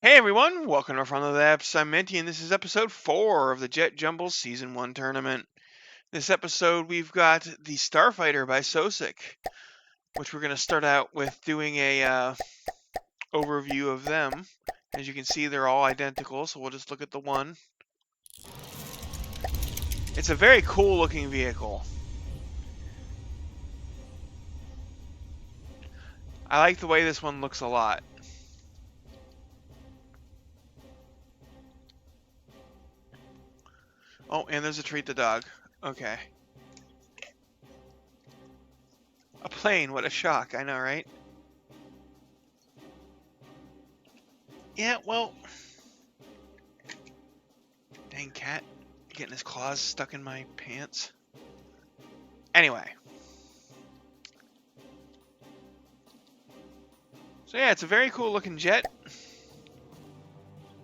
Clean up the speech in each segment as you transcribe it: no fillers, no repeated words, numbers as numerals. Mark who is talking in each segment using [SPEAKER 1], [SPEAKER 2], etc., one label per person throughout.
[SPEAKER 1] Hey everyone, welcome to Front of the Apps. I'm Minty, and this is episode 4 of the Jumble Season 1 tournament. This episode, we've got the Starfighter by Sosic, which we're going to start out with doing a overview of them. As you can see, they're all identical, so we'll just look at the one. It's a very cool looking vehicle. I like the way this one looks a lot. Oh, and there's a treat the dog. Okay. A plane, what a shock, I know, right? Yeah, well... Dang cat. Getting his claws stuck in my pants. Anyway. So yeah, it's a very cool looking jet.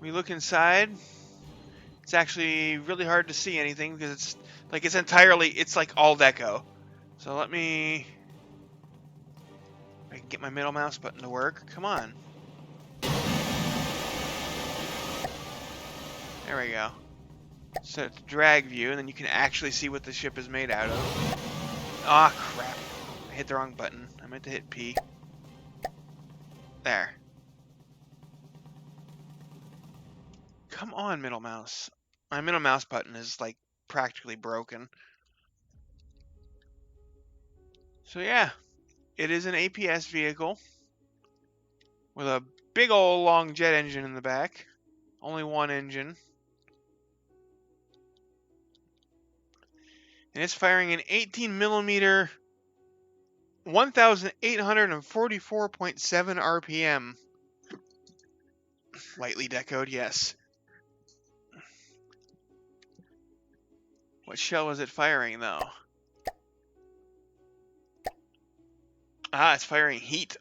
[SPEAKER 1] We look inside. It's actually really hard to see anything because it's like all deco. So let me I can get my middle mouse button to work. Come on. There we go. So it's drag view, and then you can actually see what the ship is made out of. Ah, crap. I hit the wrong button. I meant to hit P. There. Come on, middle mouse. My middle mouse button is, like, practically broken. So yeah, it is an APS vehicle with a big old long jet engine in the back. Only one engine. And it's firing an 18 millimeter 1,844.7 RPM. Lightly decoed, yes. What shell was it firing, though? Ah, it's firing heat.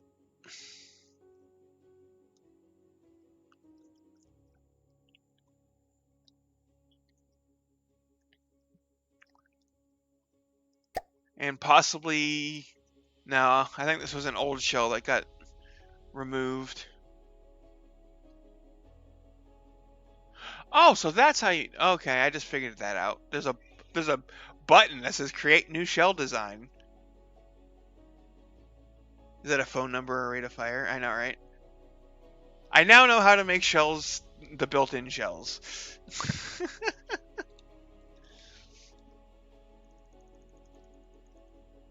[SPEAKER 1] And possibly... No, I think this was an old shell that got removed. Oh, so that's how you... Okay, I just figured that out. There's a button that says create new shell design. Is that a phone number or a rate of fire? I know, right? I now know how to make shells, the built-in shells.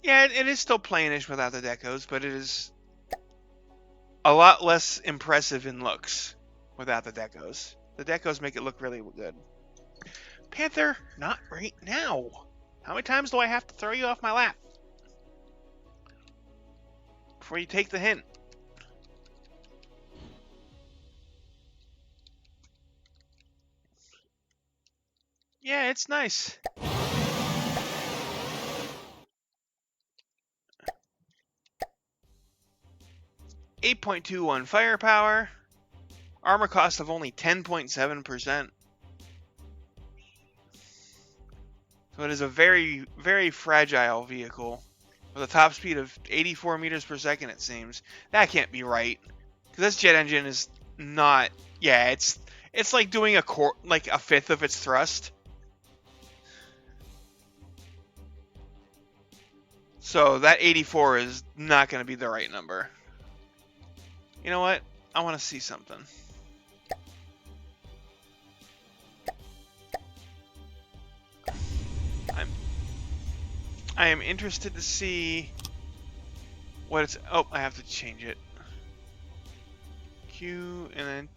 [SPEAKER 1] Yeah, it is still plainish without the decos, but it is a lot less impressive in looks without the decos. The decos make it look really good. Panther, not right now. How many times do I have to throw you off my lap before you take the hint? Yeah, it's nice. 8.21 firepower. Armor cost of only 10.7%. So it is a very, very fragile vehicle with a top speed of 84 meters per second, it seems. That can't be right. Because this jet engine is not... Yeah, it's like doing a fifth of its thrust. So that 84 is not going to be the right number. You know what? I want to see something. I am interested to see what it's... Oh, I have to change it. Q, and then...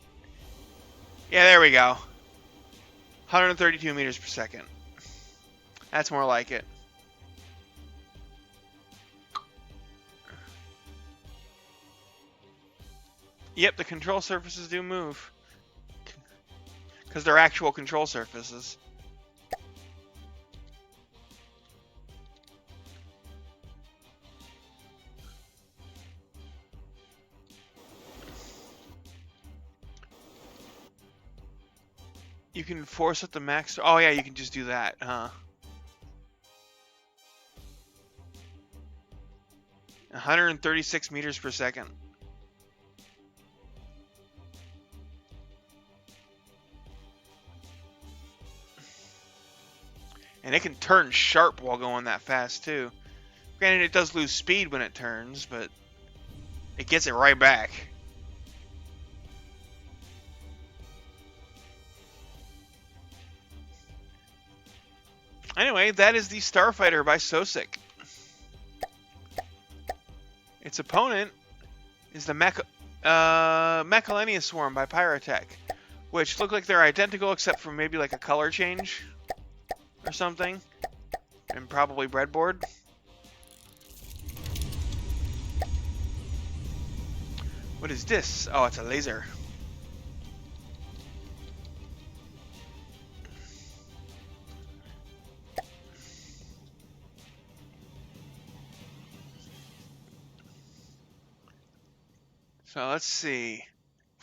[SPEAKER 1] Yeah, there we go. 132 meters per second. That's more like it. Yep, the control surfaces do move. Because they're actual control surfaces. You can force it to max... Oh yeah, you can just do that, huh? 136 meters per second. And it can turn sharp while going that fast, too. Granted, it does lose speed when it turns, but it gets it right back. Anyway, that is the Starfighter by Sosik. Its opponent is the Macalania Swarm by Pyrotech, which look like they're identical except for maybe like a color change or something, and probably breadboard. What is this? Oh, it's a laser. So let's see.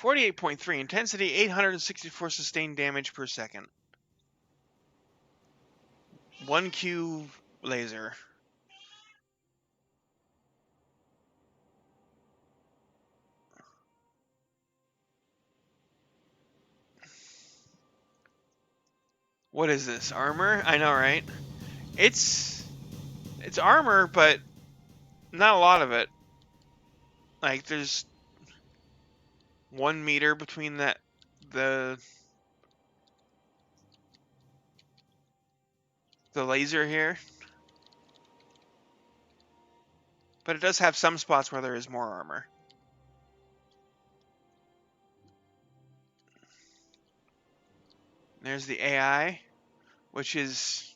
[SPEAKER 1] 48.3 intensity, 864 sustained damage per second. 1Q laser. What is this? Armor? I know, right? It's armor, but not a lot of it. Like there's 1 meter between the laser here. But it does have some spots where there is more armor. There's the AI, which is...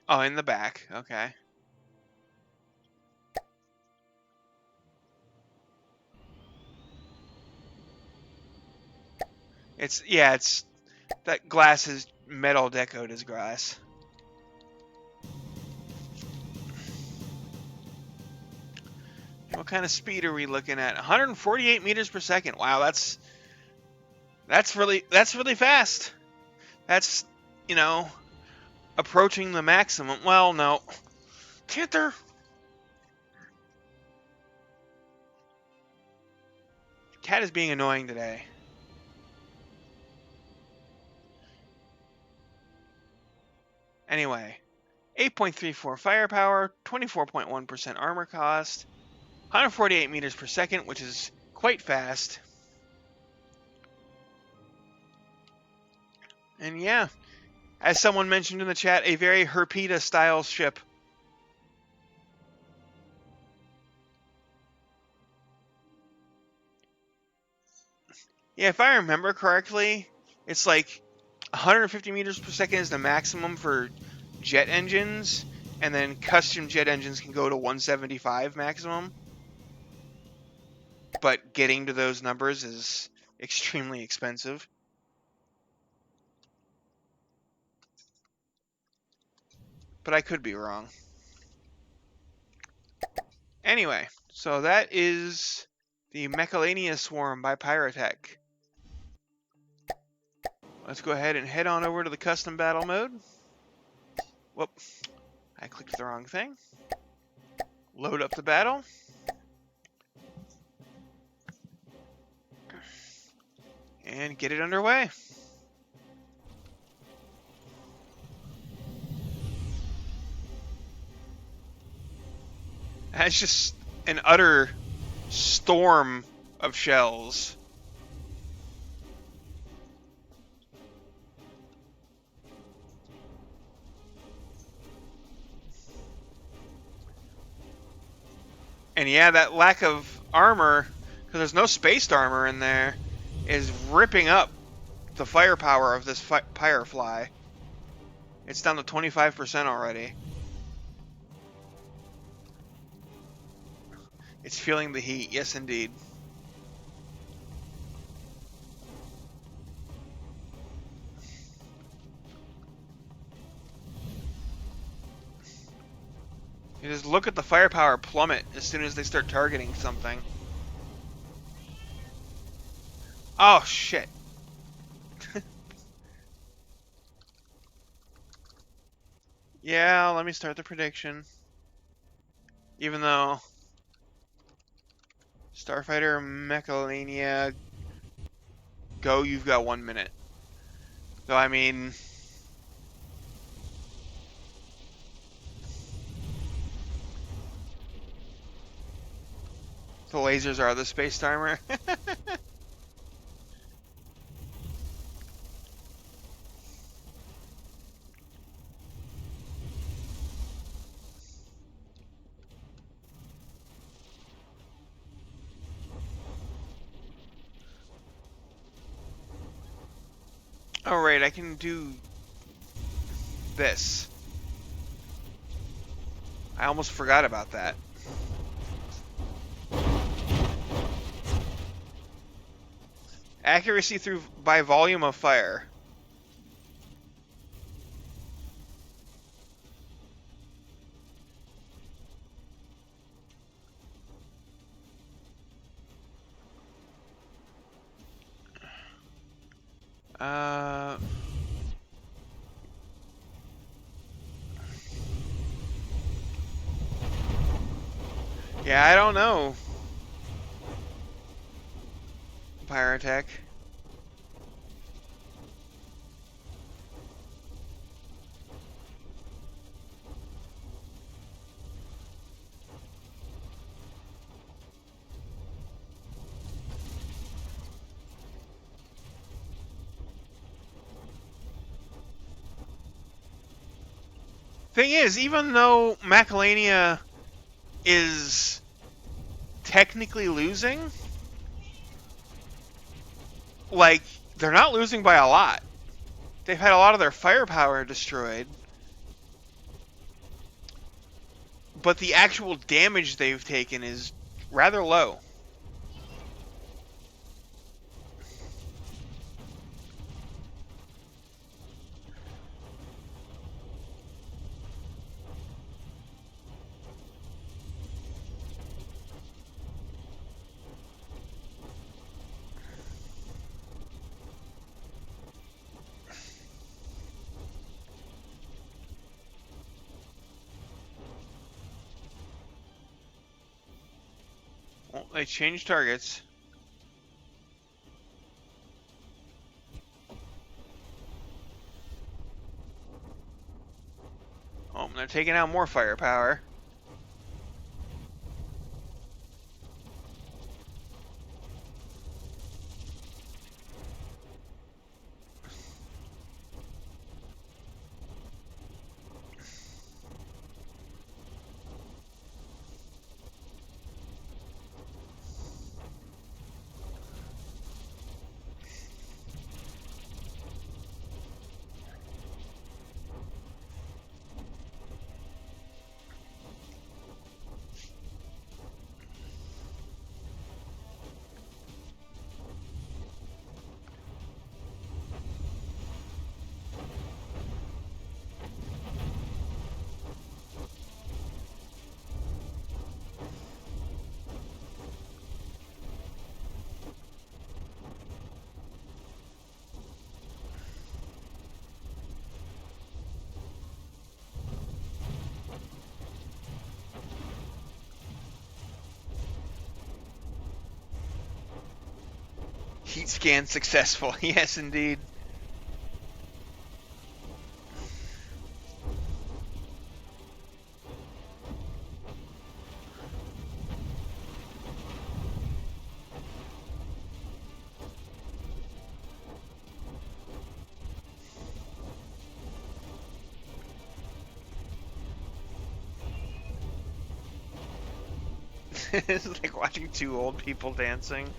[SPEAKER 1] Oh, in the back. Okay. It's... That glass is metal decoed as glass. What kind of speed are we looking at? 148 meters per second. Wow, that's really fast. That's, you know, approaching the maximum. Well, no. Canter. Cat is being annoying today. Anyway, 8.34 firepower, 24.1% armor cost, 148 meters per second, which is quite fast. And yeah, as someone mentioned in the chat, a very Herpeta style ship. Yeah, if I remember correctly, it's like 150 meters per second is the maximum for jet engines, and then custom jet engines can go to 175 maximum. But getting to those numbers is extremely expensive. But I could be wrong. Anyway, so that is the Macalania Swarm by Pyrotech. Let's go ahead and head on over to the custom battle mode. Whoop, I clicked the wrong thing. Load up the battle. And get it underway. That's just an utter storm of shells. And yeah, that lack of armor, because there's no spaced armor in there, is ripping up the firepower of this Firefly. It's down to 25% already. It's feeling the heat, yes indeed. You just look at the firepower plummet as soon as they start targeting something. Oh, shit. Yeah, let me start the prediction. Even though Starfighter, Macalania, go, you've got 1 minute. So, I mean, The lasers are the space timer. Alright, I can do this. I almost forgot about that. Accuracy through by volume of fire. Yeah, I don't know. Pyrotech. Thing is, even though Macalania is technically losing, like, they're not losing by a lot. They've had a lot of their firepower destroyed, but the actual damage they've taken is rather low. Well, they changed targets. Oh, they're taking out more firepower. Heat scan successful. Yes, indeed. It's like watching two old people dancing.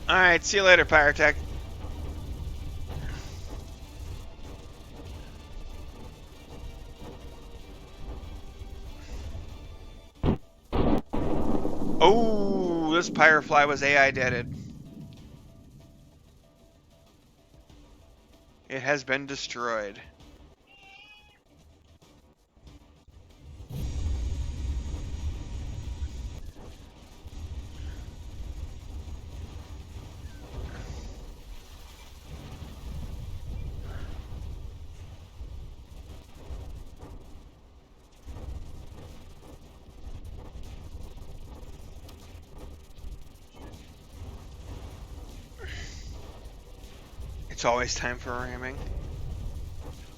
[SPEAKER 1] Alright, see you later, Pyrotech. Oh, this Pyrofly was AI deaded. It has been destroyed. It's always time for ramming.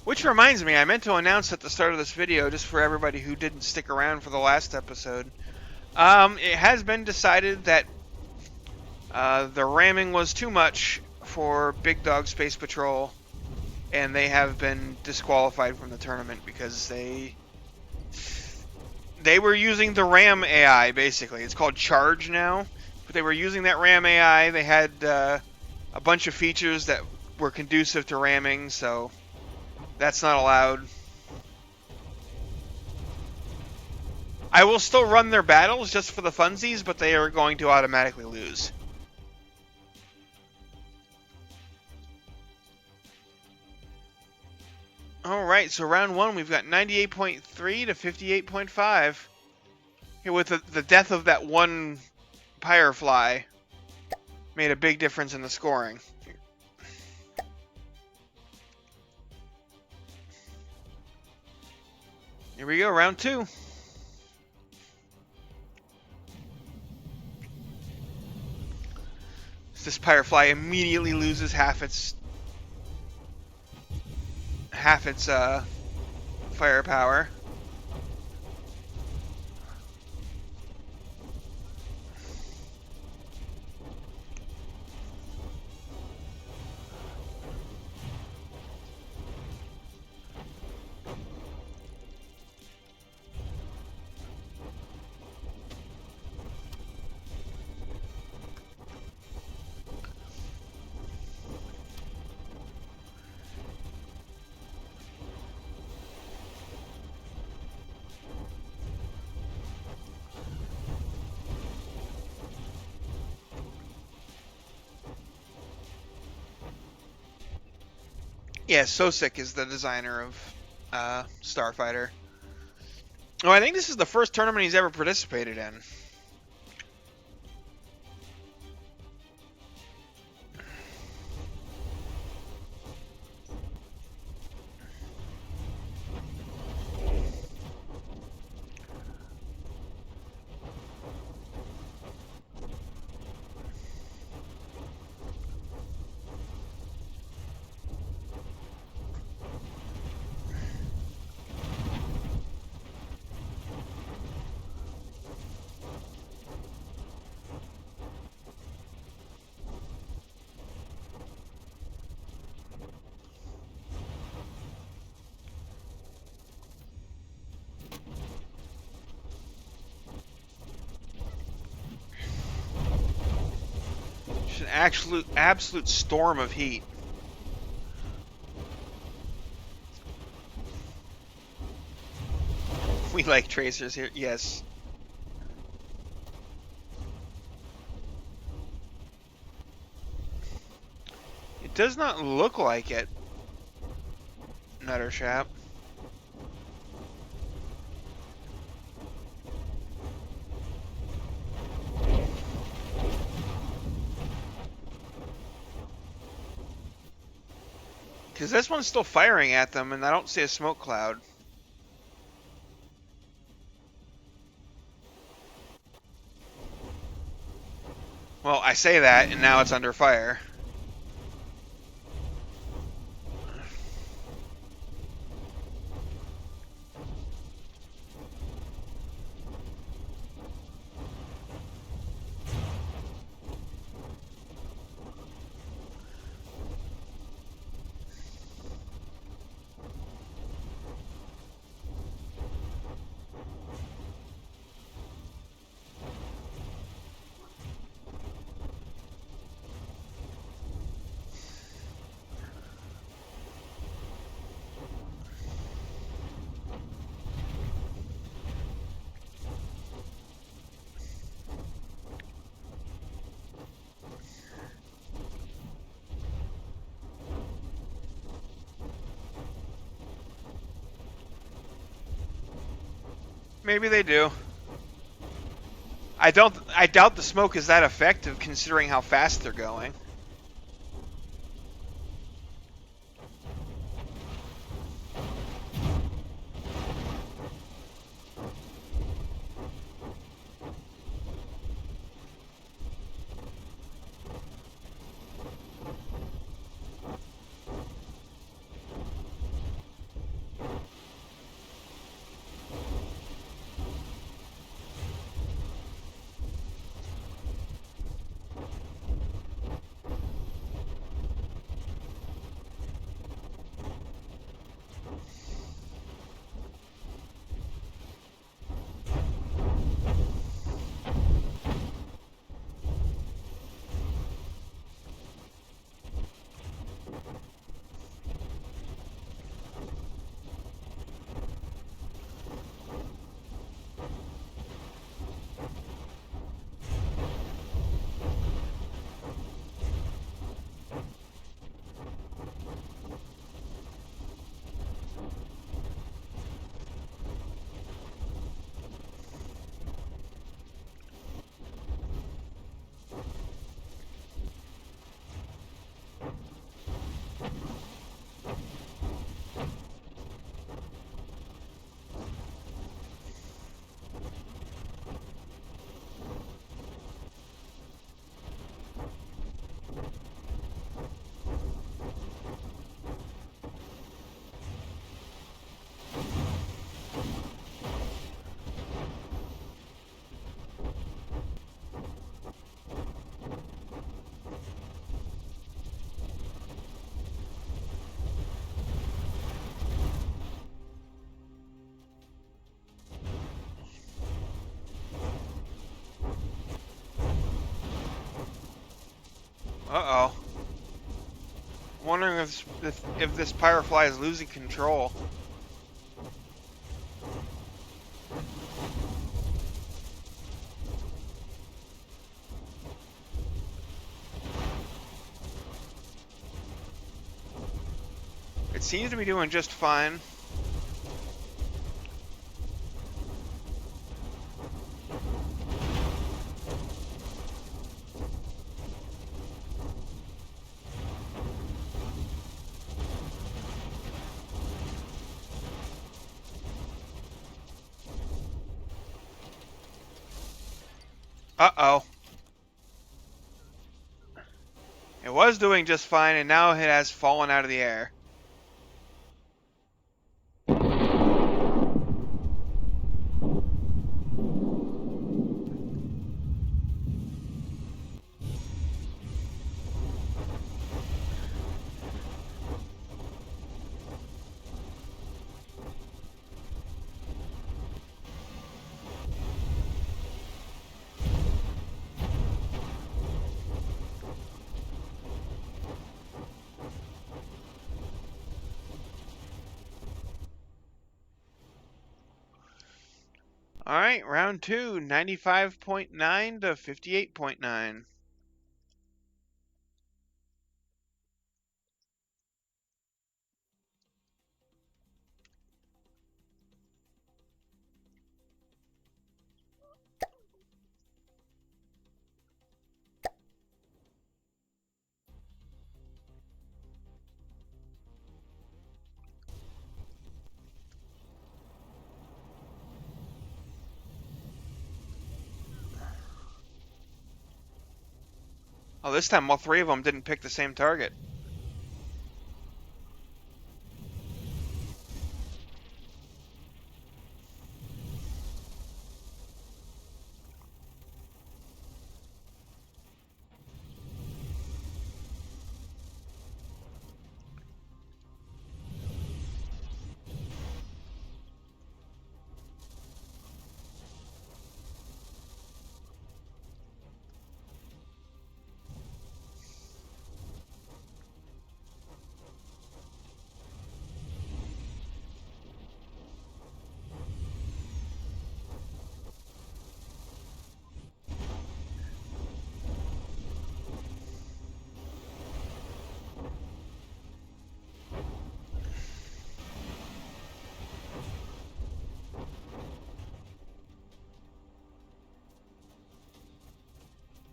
[SPEAKER 1] Which reminds me, I meant to announce at the start of this video, just for everybody who didn't stick around for the last episode. It has been decided that the ramming was too much for Big Dog Space Patrol, and they have been disqualified from the tournament because they were using the RAM AI, basically. It's called Charge now, but they were using that RAM AI. They had a bunch of features that were conducive to ramming, so that's not allowed. I will still run their battles just for the funsies, but they are going to automatically lose. Alright, so round one, we've got 98.3 to 58.5. Here with the death of that one Firefly made a big difference in the scoring. Here we go, round two. This Firefly immediately loses half its firepower. Yeah, Sosik is the designer of Starfighter. Oh, I think this is the first tournament he's ever participated in. Just an absolute storm of heat. We like tracers here, yes. It does not look like it, Nuttershap. Because this one's still firing at them, and I don't see a smoke cloud. Well, I say that, and now it's under fire. Maybe they do. I doubt the smoke is that effective considering how fast they're going. Uh-oh. Wondering if this Pyrofly is losing control. It seems to be doing just fine. Uh-oh. It was doing just fine, and now it has fallen out of the air. Alright, round 2, 95.9 to 58.9. Oh, this time all three of them didn't pick the same target.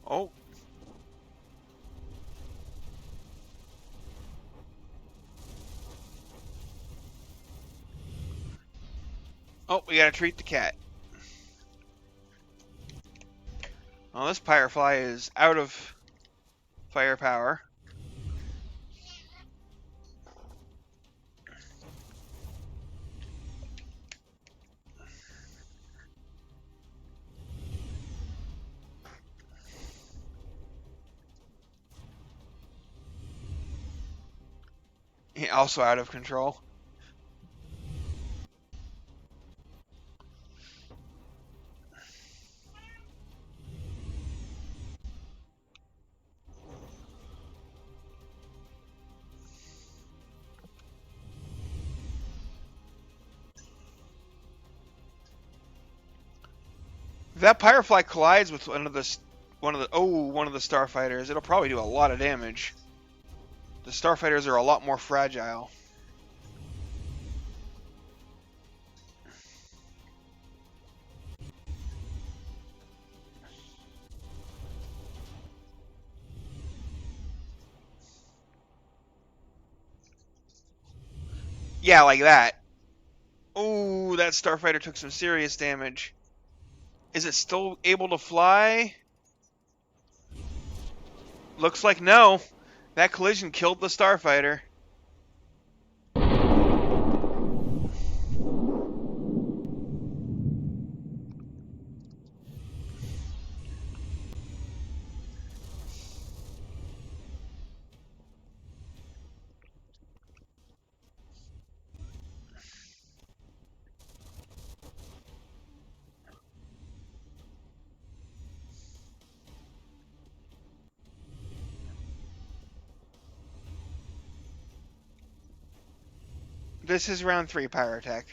[SPEAKER 1] Oh. Oh, we gotta treat the cat. Well, this Pyrofly is out of firepower. Also out of control. If that Pyrofly collides with one of the Starfighters, it'll probably do a lot of damage. The Starfighters are a lot more fragile. Yeah, like that. Oh, that Starfighter took some serious damage. Is it still able to fly? Looks like no. That collision killed the Starfighter. This is round 3 Pyrotech.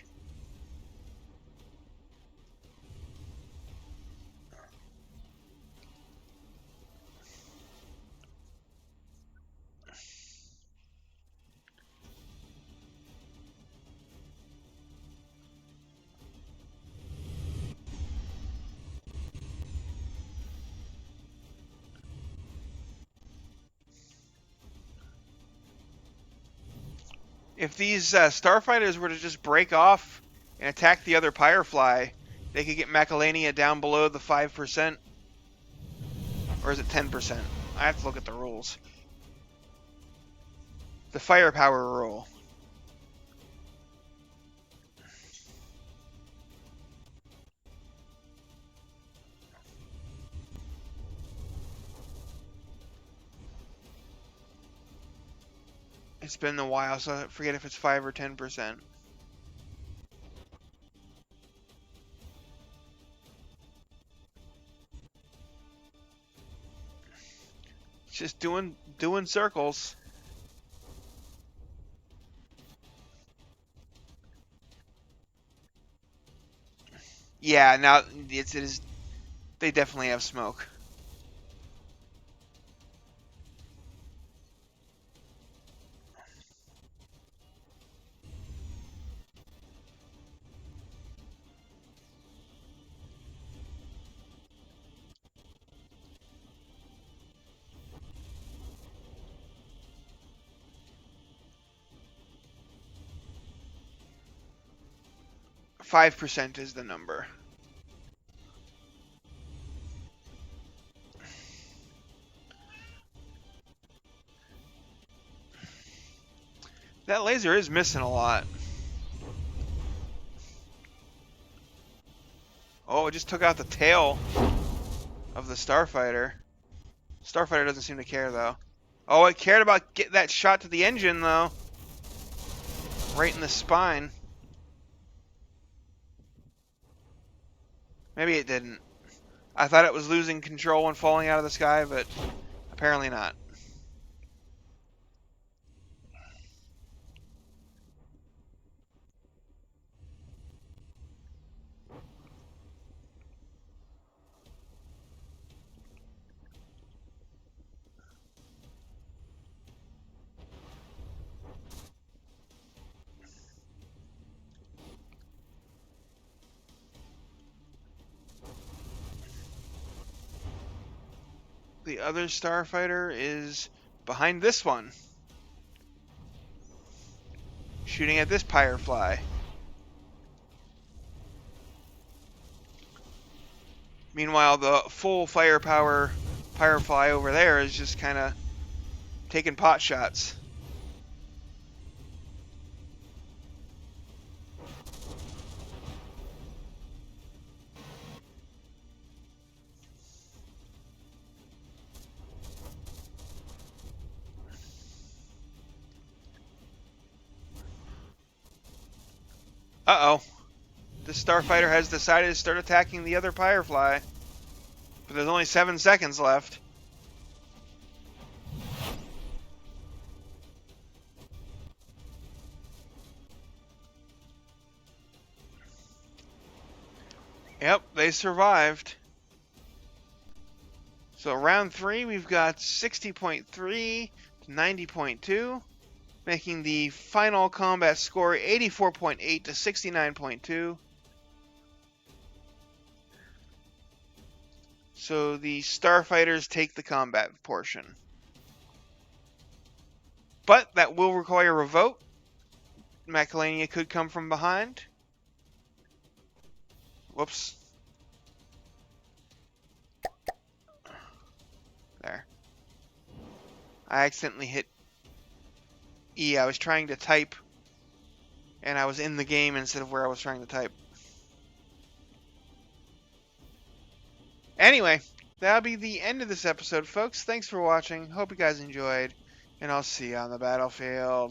[SPEAKER 1] If these Starfighters were to just break off and attack the other Pyrefly, they could get Macalania down below the 5%. Or is it 10%? I have to look at the rules. The firepower rule. It's been a while, so I forget if it's 5 or 10%. It's just doing circles. Yeah, now it is. They definitely have smoke. %5 is the number. That laser is missing a lot. Oh, it just took out the tail of the Starfighter. Starfighter doesn't seem to care, though. Oh, it cared about getting that shot to the engine, though. Right in the spine. Maybe it didn't. I thought it was losing control when falling out of the sky, but apparently not. The other Starfighter is behind this one, shooting at this Pyrefly. Meanwhile, the full firepower Pyrefly over there is just kind of taking pot shots. Uh-oh. The Starfighter has decided to start attacking the other Pyrefly. But there's only 7 seconds left. Yep, they survived. So round 3, we've got 60.3 to 90.2, making the final combat score 84.8 to 69.2. So the Starfighters take the combat portion. But that will require a vote. Macalania could come from behind. Whoops. There. I accidentally hit E. I was trying to type, and I was in the game instead of where I was trying to type. Anyway, that'll be the end of this episode, folks. Thanks for watching. Hope you guys enjoyed, and I'll see you on the battlefield.